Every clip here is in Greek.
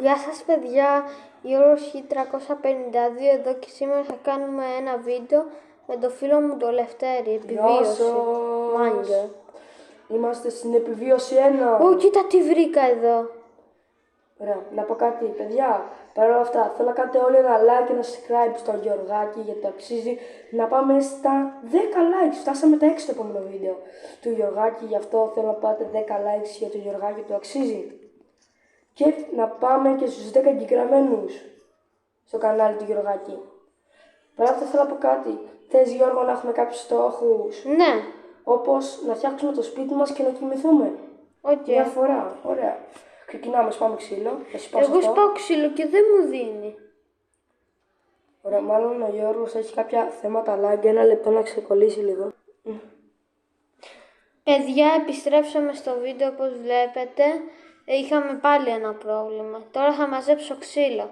Γεια σας παιδιά, Γιώργος 352 εδώ και σήμερα θα κάνουμε ένα βίντεο με το φίλο μου το Λευτέρη, επιβίωση. Μάγκα. Είμαστε στην επιβίωση 1. Ω, κοίτα τι βρήκα εδώ. Ωραία, να πω κάτι παιδιά, παρόλα αυτά θέλω να κάνετε όλοι ένα like και ένα subscribe στο Γιωργάκη γιατί το αξίζει να πάμε στα 10 likes. Φτάσαμε τα 6 στο επόμενο βίντεο του Γιωργάκη, γι' αυτό θέλω να πάτε 10 likes για το Γιωργάκη, το αξίζει. Και να πάμε και στους 10 εγγεγραμμένους στο κανάλι του Γιωργάκη. Παρά αυτό θέλω να πω κάτι. Θες Γιώργο να έχουμε κάποιους στόχους? Ναι. Όπως να φτιάξουμε το σπίτι μας και να κοιμηθούμε. Μια φορά. Ωραία. Ξεκινάμε, σπάμε ξύλο. Εγώ σπάω ξύλο και δεν μου δίνει. Ωραία, μάλλον ο Γιώργος έχει κάποια θέματα, αλλά και ένα λεπτό να ξεκολλήσει λίγο. Παιδιά, επιστρέψαμε στο βίντεο όπως βλέπετε. Είχαμε πάλι ένα πρόβλημα. Τώρα θα μαζέψω ξύλο.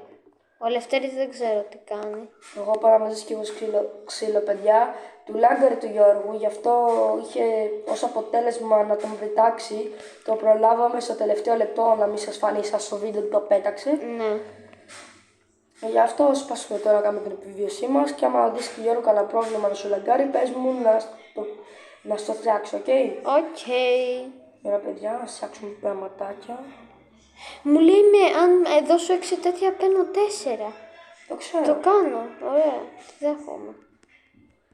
Ο Λευτέρης δεν ξέρω τι κάνει. Εγώ παραμαζεύω και εγώ ξύλο, παιδιά. Του λάγκαρε του Γιώργου, γι' αυτό είχε ως αποτέλεσμα να τον πετάξει. Το προλάβαμε στο τελευταίο λεπτό, να μην σας φανεί σαν στο βίντεο που το πέταξε. Ναι. Γι' αυτό σπάσουμε τώρα να κάνουμε την επιβίωσή μας και άμα δεις και Γιώργο κανένα πρόβλημα να σου λαγκάρει, πες μου να στο φτιάξω, οκ? Οκ. Ωραία παιδιά, να φτιάξουμε πραγματάκια. Μου λέει αν δώσω 6 τέτοια παίρνω 4. Το ξέρω. Το κάνω. Ωραία. Τι δέχομαι.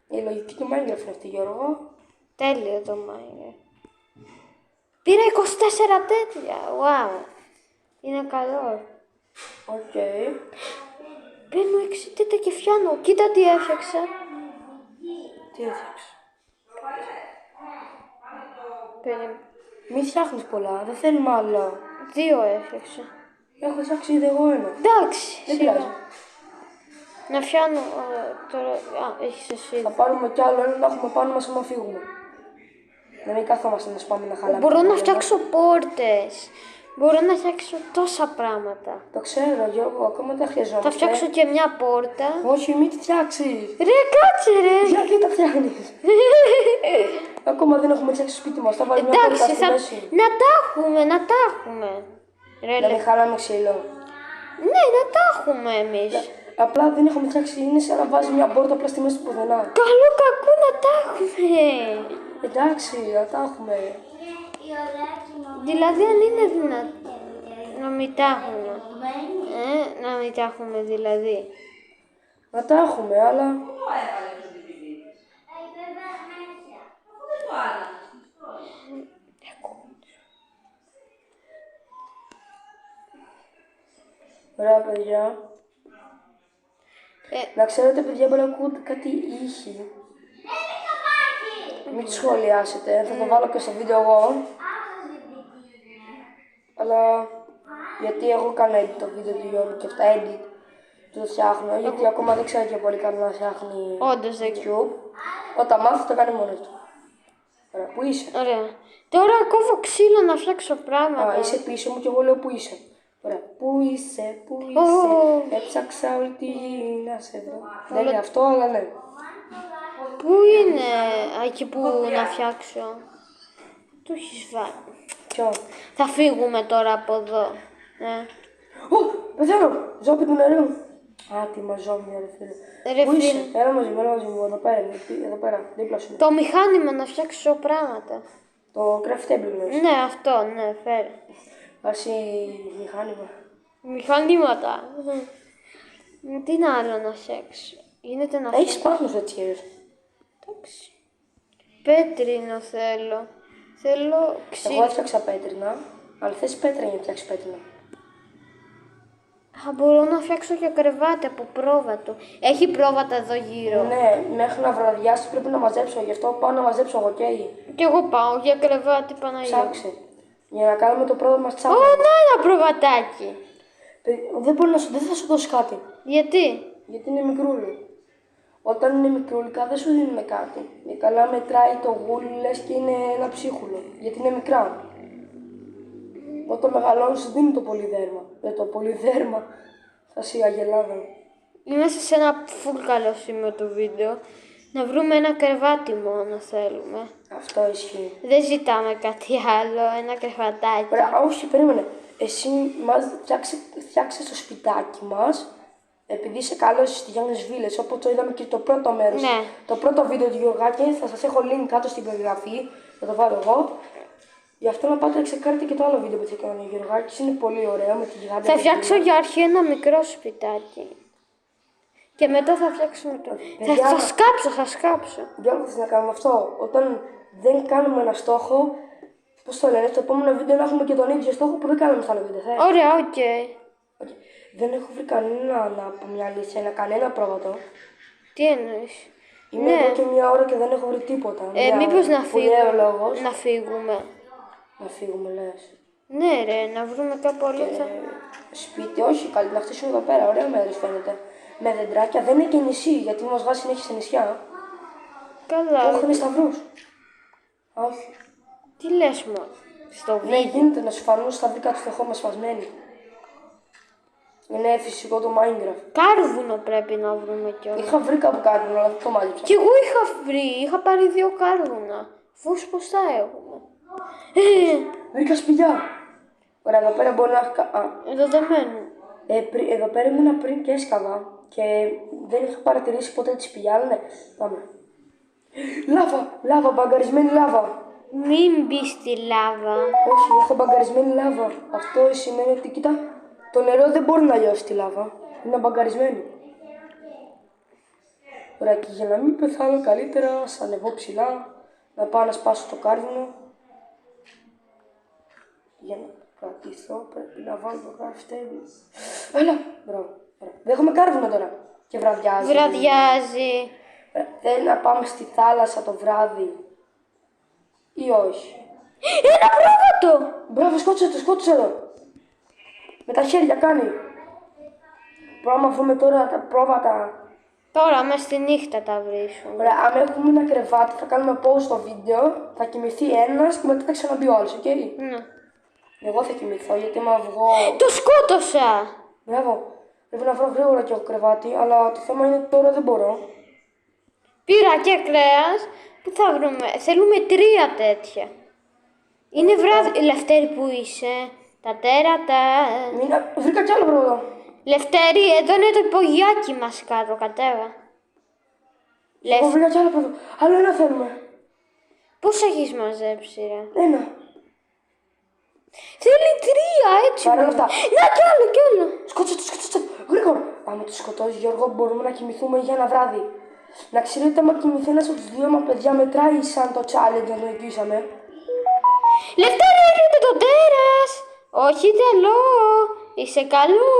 Η λογική του Minecraft είναι αυτή, Γιώργο. Τέλειο το Minecraft. Πήρα 24 τέτοια. Wow. Είναι καλό. Οκ. Παίρνω 6 τέτοια και φτιάνω. Κοίτα τι έφτιαξα. Τι έφτιαξε? Μη φτιάχνεις πολλά, δεν θέλουμε άλλο. 2 έφτιαξα. Έχω φτιάξει ήδη εγώ ένα. Εντάξει. Δεν πειράζει. Να φτιάνω τώρα. Έχεις εσύ. Θα πάρουμε κι άλλο ένα να έχουμε πάνω μας άμα φύγουμε. Να μην καθόμαστε να σπάμε να χαλάμε. Μπορώ να φτιάξω πόρτες. Μπορώ να φτιάξω τόσα πράγματα. Το ξέρω Γιώργο, ακόμα δεν χρειαζόμαστε. Θα φτιάξω και μια πόρτα. Όχι, μην τη φτιάξεις. Ρε, κάτσε ρε. Γιατί τα φτιάχνεις? Ακόμα δεν έχουμε φτιάξει το σπίτι μας. Θα βάλουμε μια πόρτα στη μέση. Να τα έχουμε, να τα έχουμε. Ρε, να μην χαλάμε ξύλο. Ναι, να τα έχουμε εμείς. Απλά δεν έχουμε φτιάξει, είναι σαν να βάζει μια πόρτα απλά στη μέση του πουθενά. Καλό κακό να τα έχουμε. Εντάξει, να τα έχουμε. Δηλαδή αν είναι δυνατό να μην τα έχουμε. Να μην τα έχουμε δηλαδή. Να τα έχουμε, αλλά... Ωραία παιδιά. Να ξέρετε παιδιά, μπορεί να ακούτε κάτι ήχη. Μην σχολιάσετε, θα το βάλω και στο βίντεο εγώ. Αλλά γιατί εγώ κάνω edit το βίντεο του Γιώργου και αυτά edit το φτιάχνω, γιατί ακόμα δεν ξέρω και πολύ καλά να φτιάχνει YouTube. Όταν μάθει το κάνει μόνος του. Ωραία, πού είσαι? Ωραία. Τώρα κόβω ξύλο να φτιάξω πράγματα. Α, είσαι πίσω μου και εγώ λέω πού είσαι. Ωραία, πού είσαι, πού είσαι, έψαξα όλη τη γη να σε βρω. Δεν είναι αυτό, αλλά ναι. Πού είναι εκεί που να φτιάξω? Το έχεις βάλει. Ποιο? Θα φύγουμε τώρα από εδώ. Πεθαίνω! Ζώπη του νερού. Άτιμα ζώμια, ρε φίλε. Πού είσαι? Έλα μαζί μου, εδώ πέρα, δίπλα σου. Το μηχάνημα να φτιάξω πράγματα. Το craft table. Ναι, αυτό, ναι, φέρε. Βάσει μηχάνημα. Μηχανήματα. Τι είναι άλλο να φτιάξω? Γίνεται να έχεις πάνω έτσι. Εντάξει. Πέτρινο θέλω. Θέλω ξύλο. Εγώ έφτιαξα πέτρινα, αλλά θες πέτρα για να φτιάξεις πέτρινα. Μπορώ να φτιάξω και κρεβάτι από πρόβατο. Έχει πρόβατα εδώ γύρω. Ναι, μέχρι να βραδιάσει πρέπει να μαζέψω, γι' αυτό πάω να μαζέψω εγώ και κι εγώ πάω για κρεβάτι Παναγία. Ψάξε. Για να κάνουμε το πρώτο μας τσάπα. Ω, να ένα προβατάκι. Δεν θα σου δώσει κάτι. Γιατί? Γιατί είναι μικρούλι. Όταν είναι μικρούλικα δεν σου δίνουν κάτι. Καλά μετράει το γούλι, λες και είναι ένα ψίχουλο. Γιατί είναι μικρά. Όταν μεγαλώνει σου δίνει το πολυδέρμα. Το πολυδέρμα θα σιγά γελάδα. Είμαστε σε ένα full καλό σημείο του βίντεο. Να βρούμε ένα κρεβάτι μόνο θέλουμε. Αυτό ισχύει. Δεν ζητάμε κάτι άλλο, ένα κρεβατάκι. Ωραία, όχι, περίμενε. εσύ μας φτιάξε το σπιτάκι μας, επειδή είσαι καλός στις Γιάννες Βίλες, όπως το είδαμε και το πρώτο μέρος. Ναι. Το πρώτο βίντεο του Γιωργάκη, θα σας έχω link κάτω στην περιγραφή, θα το βάλω εγώ. Γι' αυτό να πάτε να ξεκάρετε και το άλλο βίντεο που θα κάνει ο Γιωργάκης, είναι πολύ ωραίο με τη γιγάντια. Θα φτιάξω για αρχή ένα μικρό σπιτάκι. Και μετά θα φτιάξουμε το. Παιδιά, Θα σκάψω. Γιώργο, θες να κάνουμε αυτό. Όταν δεν κάνουμε ένα στόχο, πώς το λένε, στο επόμενο βίντεο να έχουμε και τον ίδιο στόχο που δεν κάναμε στο άλλο βίντεο. Ωραία, οκ. Okay. Δεν έχω βρει κανένα να πω μια αλήθεια, κανένα πρόβατο. Τι εννοείς? Είμαι εδώ και μια ώρα και δεν έχω βρει τίποτα. Μήπως να φύγουμε. Λόγος. Να φύγουμε. Να φύγουμε, λες. Ναι, ρε, να βρούμε κάπου αλλού. Σπίτι, όχι, καλύτερα να χτίσουμε εδώ πέρα. Ωραία μέρες φαίνεται. Με δεντράκια, δεν είναι και νησί, γιατί μας βάζει συνέχεια σε νησιά. Καλά. Έχουν σταυρούς. Όχι. Τι λες μόνο. Στο Δεν βίντεο. γίνεται να σου φανούν σταυροί κάτω στο χώμα σφασμένοι. Είναι φυσικό το Minecraft. Κάρβουνο πρέπει να βρούμε κιόλας. Είχα βρει κάπου κάτι, αλλά δεν το μάζεψα. Κι εγώ είχα πάρει 2 κάρβουνα. Φως πως θα έχουμε. Βρήκα σπηλιά. Ωραία, εδώ πέρα μπορεί να έχει. Εδώ δεν μένουν. Εδώ πέρα ήμουν πριν και έσκαβα και δεν είχα παρατηρήσει ποτέ τη σπηλιά, αλλά ναι, πάμε. Λάβα, μπαγκαρισμένη λάβα. Μην μπει στη λάβα. Όχι, έχω μπαγκαρισμένη λάβα. Αυτό σημαίνει ότι, κοίτα, το νερό δεν μπορεί να λιώσει τη λάβα. Είναι μπαγκαρισμένη. Ωραία, και για να μην πεθάνω καλύτερα, ας ανεβώ ψηλά, να πάω να σπάσω το κάρβουνο. Για να κρατηθώ, πρέπει να βάλω το κραφτέρι. Έλα, μπράβο. Δεν έχουμε κάρβουνο τώρα. Και βραδιάζει. Βραδιάζει. Θέλει να πάμε στη θάλασσα το βράδυ. Ή όχι. Ένα πρόβατο! Μπράβο, σκότωσε το. Με τα χέρια κάνει. Μπορούμε να βρούμε τώρα τα πρόβατα. Τώρα μες στη νύχτα τα βρίσκουμε. Ωραία, αν έχουμε ένα κρεβάτι θα κάνουμε pause στο βίντεο, θα κοιμηθεί ένας και μετά θα ξαναμπεί ο άλλος, οκ. Ναι. Εγώ θα κοιμηθώ γιατί άμα βγω... Το σκότωσα! Μπράβο. Πρέπει να βρω γρήγορα και εγώ κρεβάτι, αλλά το θέμα είναι ότι τώρα δεν μπορώ. Πήρα και κρέας. Πού θα βρούμε? Θέλουμε 3 τέτοια. Είναι βράδυ. Λευτέρη που είσαι. Τα τέρατα. Βρήκα κι άλλο πρόβατο. Λευτέρη, εδώ είναι το υπογειάκι μας κάτω. Κατέβα. Εγώ βρήκα κι άλλο πρόβατο. Άλλο ένα θέλουμε. Πώς έχεις μαζέψει, ρε? Ένα. Θέλει 3, έτσι. Παρ' όλα αυτά. Να κι άλλο, κι άλλο. Σκότωσε το. Γρήγορα. Άμα το σκοτώσει, Γιώργο, μπορούμε να κοιμηθούμε για ένα βράδυ. Να ξέρετε, άμα κοιμηθεί ένας από τους δύο μα παιδιά, μετράει σαν το challenge να το νικήσαμε. Λευτέρη, έρχεται το τέρας. Όχι τελώ. Είσαι καλό.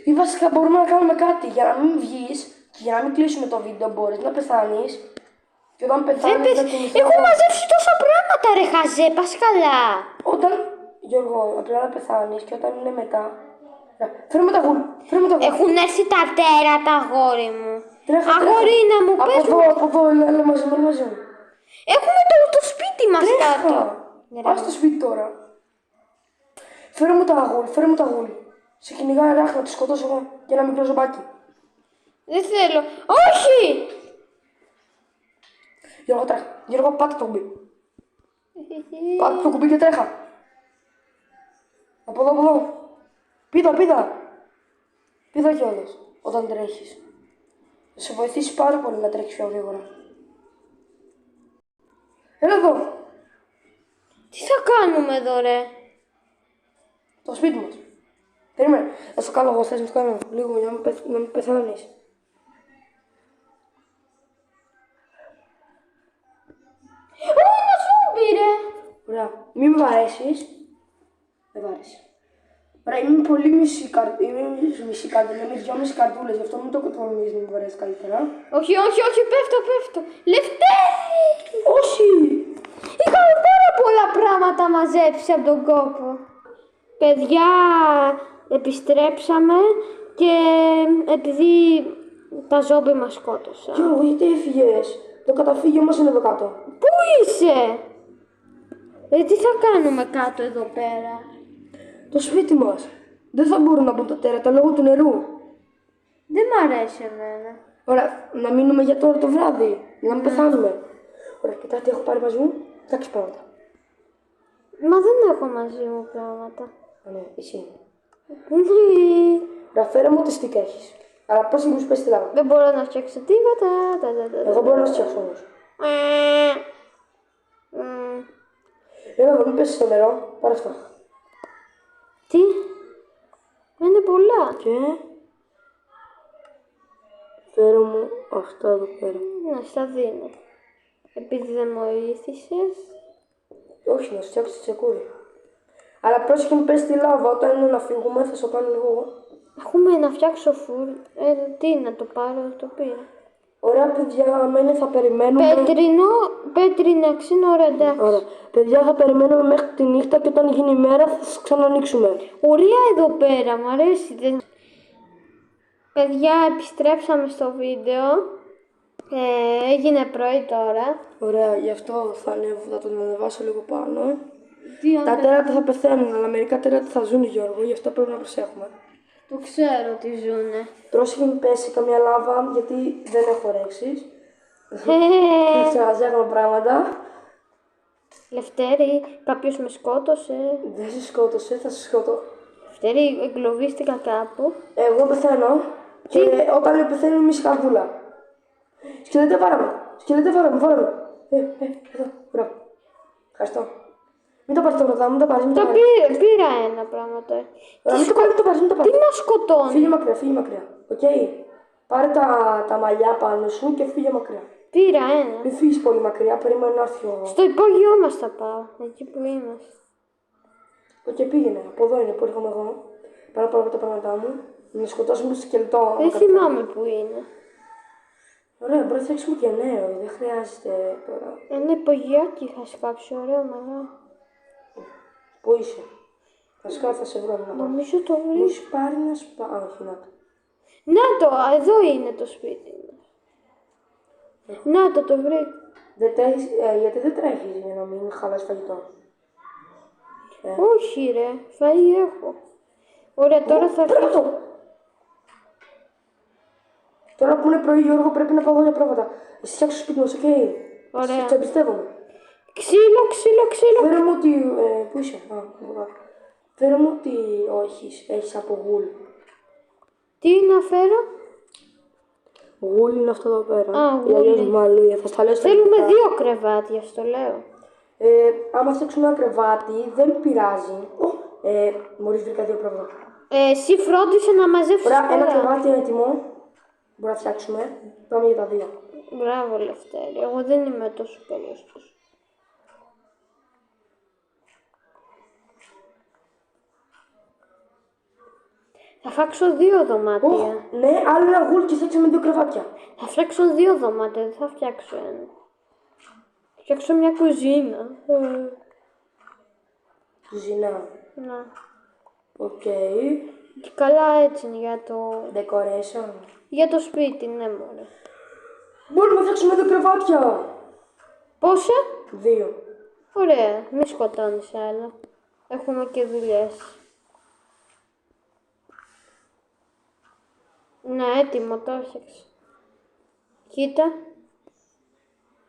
Ή βασικά μπορούμε να κάνουμε κάτι για να μην βγεις και για να μην κλείσουμε το βίντεο. Μπορείς να πεθάνεις. Και όταν πεθάνεις να κοιμηθώ. Έχω μαζέψει τόσα πράγματα, ρε χαζέ. Πας καλά. Όταν, Γιώργο, απλά να πεθάνεις και όταν είναι μετά. Φέρουμε τα γουλ. Έχουν έρθει τα τέρατα, αγόρι μου. Τρέχα, Αγορίνα μου, πες μου. Από εδώ, έλα μαζί μου. Έχουμε το σπίτι μας κάτω. Πας στο σπίτι τώρα. Φέρε μου τα γουλ. Σε κυνηγάει ράχ να τη σκοτώσω εγώ και ένα μικρό ζωμπάκι. Δεν θέλω. Όχι! Γιώργο, τρέχα. Γιώργο, πάτε το κουμπί. Πάτε το κουμπί και τρέχα. Από εδώ. Πήδα. Πήδα κιόλας όταν τρέχεις. Θα σε βοηθήσει πάρα πολύ να τρέχεις πιο γρήγορα. Έλα εδώ. Τι θα κάνουμε εδώ, ρε? Το σπίτι μας. Περίμενε. Θα σου κάνω εγώ, θες να το κάνω λίγο για να μην πεθάνεις. Ένα ζούμπι, ρε. Ωραία. Μην με βαρέσεις. Δεν βάρεσε. Ωραία, είμαι πολύ μισή καρτούλα, είμαι 2,5 καρτούλες, γι' αυτό μην το κοτρομίζεις να μην βαρέσει καλύτερα. Όχι, πέφτω. Λευτέρη! Όχι! Είχαμε πάρα πολλά πράγματα μαζέψει από τον κόπο. Παιδιά, επιστρέψαμε και επειδή τα ζόμπι μας σκότωσαν. Γιώργο, γιατί έφυγες? Το καταφύγιο μας είναι εδώ κάτω. Πού είσαι? Τι θα κάνουμε κάτω εδώ πέρα? Το σπίτι μας. Δεν θα μπορούν να μπουν τα τέρατα λόγω του νερού. Δεν μ' αρέσει εμένα. Ωραία, να μείνουμε για τώρα το βράδυ. Να μην πεθάνουμε. Ωραία, κοιτά τι έχω πάρει μαζί μου. Εντάξει πράγματα. Μα δεν έχω μαζί μου πράγματα. Ναι, εσύ. Ναι. Ωραία, φέρε μου τι stick έχεις. Αλλά πώς μου πες τη λάβα. Δεν μπορώ να φτιάξω τίποτα. Εγώ μπορώ να σου φτιάξω όμως. Μμμ. Έλα, μην πέσει στο νερό. Πάρε αυτό. Τι. Είναι πολλά. Και... φέρε μου αυτά εδώ πέρα. Να στα δίνω. Επειδή δεν μου βοήθησες. Όχι, να σου φτιάξω τη τσεκούρι. Αλλά πρόσεχε μην πέσει τη λάβα. Όταν είναι να φύγουμε θα σου κάνω λίγο εγώ. Έχουμε να φτιάξω φουλ. Τι να το πάρω, το πήρα. Ωραία, παιδιά, μένει θα περιμένουμε. Πέτρινα ξύνο, ωραία, εντάξει. Ωραία. Παιδιά, θα περιμένουμε μέχρι τη νύχτα και όταν γίνει η μέρα θα σας ξανανοίξουμε. Ωραία εδώ πέρα, μου αρέσει. Παιδιά, επιστρέψαμε στο βίντεο. Έγινε πρωί τώρα. Ωραία, γι' αυτό θα τον ανεβάσω λίγο πάνω. Τα τέρατα θα πεθαίνουν, αλλά μερικά τέρατα θα ζουν, Γιώργο, γι' αυτό πρέπει να προσέχουμε. Το ξέρω ότι ζουνε. Πρόσεχε μην πέσει καμία λάβα, γιατί δεν έχω ρέξεις. Ξεχαζεύουμε πράγματα. Λευτέρη, κάποιος με σκότωσε. Δεν σε σκότωσε, θα σε σκότω. Λευτέρη, εγκλωβίστηκα κάπου. Εγώ πεθαίνω και όταν πεθαίνω είμαι καρδούλα. Σκελετέ βάραμε, βάραμε. Εδώ, μπράβο. Ευχαριστώ. Μην το πάρεις το πρωτά, μην το πάρεις. Πήρα ένα πράγμα τώρα. Μην το πάρεις. Τι να σκοτώνει. Φύγε μακριά. Οκ. Πάρε τα μαλλιά πάνω σου και φύγε μακριά. Πήρα ένα. Μην φύγεις πολύ μακριά, περίμενε να έρθει ο... Στο υπόγειό μας θα πάω. Εκεί που είμαστε. Οκ, πήγαινε. Από εδώ είναι που έρχομαι εγώ. Πάω να πάρω τα πράγματά μου. Να σκοτώσουμε το σκελετό. Δεν θυμάμαι που είναι. Ωραία, μπορεί να φτιάξουμε και νέο. Δεν χρειάζεται τώρα. Ένα υπογειάκι είχα σκάψει. Ωραίο μεγάλο. Πού είσαι? Θα σε βρω. Νομίζω το Μου βρήκα. έχει πάρει να σου πάρει. Όχι, να το. Να το, εδώ είναι το σπίτι μας. Να το βρήκα. Γιατί δεν τρέχεις για να μην χαλάς φαγητό. Όχι ρε, φαΐ έχω. Ωραία, τώρα θα αρχίσω. Τώρα που είναι πρωί, Γιώργο, πρέπει να πάω για πράγματα. Εσύ φτιάξω το σπίτι μας, οκ. Ωραία. Σε εμπιστεύομαι. Ξύλο. Φέρε μου ότι... πού είσαι? Φέρε μου ότι έχεις από γουλ. Τι να φέρω? Γουλ είναι αυτό εδώ πέρα. Α, Ή αλλιώς γουλ. μαλλί, θα στα λέω στα Θέλουμε ελληνικά. 2 κρεβάτια, στο λέω. Άμα φτιάξουμε ένα κρεβάτι, δεν πειράζει. Μόλις βρήκα 2 πράγματα. Εσύ φρόντισε να μαζέψεις Ωραία, ένα πολλά. κρεβάτι είναι έτοιμο. Μπορούμε να φτιάξουμε. Πάμε για τα 2. Μπράβο Λευτέρη, εγώ δεν είμαι τόσο καλός. Θα φτιάξω 2 δωμάτια. Ναι, άλλο ένα γουλ και φτιάξαμε 2 κρεβάτια. Θα φτιάξω 2 δωμάτια, δεν θα φτιάξω ένα. Θα φτιάξω μια κουζίνα. Κουζίνα. Να. Οκ. Και καλά έτσι είναι για το... Decoration. Για το σπίτι, ναι μωρέ. Μπορούμε να φτιάξουμε 2 κρεβάτια. Πόσα? 2. Ωραία, μη σκοτώνεις άλλα. Έχουμε και δουλειές. Ναι, έτοιμο, το έφτιαξα. Κοίτα.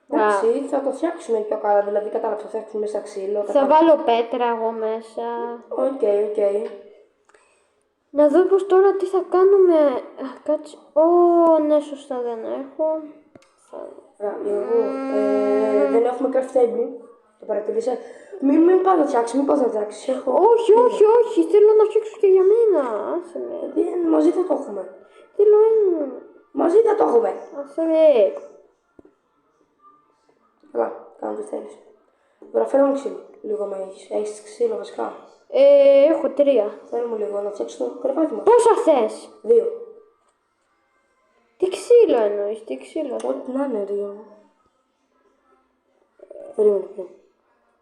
Εντάξει, θα το φτιάξουμε πιο καλά. Δηλαδή, κατάλαβα, θα φτιάξουμε μέσα ξύλο. Θα βάλω πέτρα εγώ μέσα. Οκ. Να δω πως τώρα τι θα κάνουμε. Κάτσε. Ναι, σωστά δεν έχω. Δεν έχουμε craft table. Το παρατηρήσα. Μην πάω να φτιάξει, μην πας να φτιάξει. Όχι, θέλω να φτιάξω και για μένα. Άσε με. Μαζί θα το έχουμε. Θέλω ένα. Μαζί θα το έχουμε. Άσε με. Καλά, κάνω τι θέλεις. Τώρα φέρε μου ξύλο. Λίγο με έχεις. Έχεις ξύλο βασικά. Έχω 3. Φέρε μου λίγο να φτιάξω το κρεβάτι μας. Πόσα θες? 2. Τι ξύλο εννοείς, τι ξύλο? Ό,τι να είναι, 2. Περίμενε.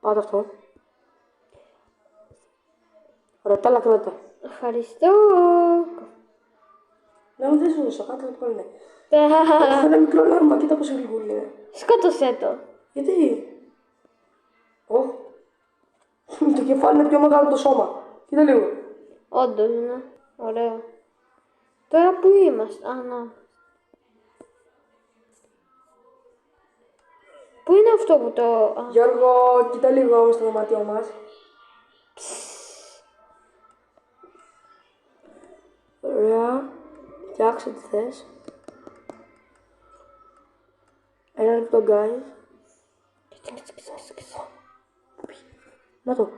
Πάτε αυτό. Ωραία, τα άλλα κρατά. Ευχαριστώ. Ναι, δεν σου δώσω κάτω, το είναι. Έχω ένα μικρό λάρμα, κοίτα πόσο λίγο είναι. Σκότωσέ το. Γιατί? Το κεφάλι είναι πιο μεγάλο από το σώμα. Κοίτα λίγο. Όντως, ναι. Ωραίο. Τώρα που είμαστε? Να. Πού είναι αυτό που το... Γιώργο, κοίτα λίγο στο δωμάτιό μας. Ωραία. Φτιάξε τι θες. Ένα λεπτό, guys. Να το.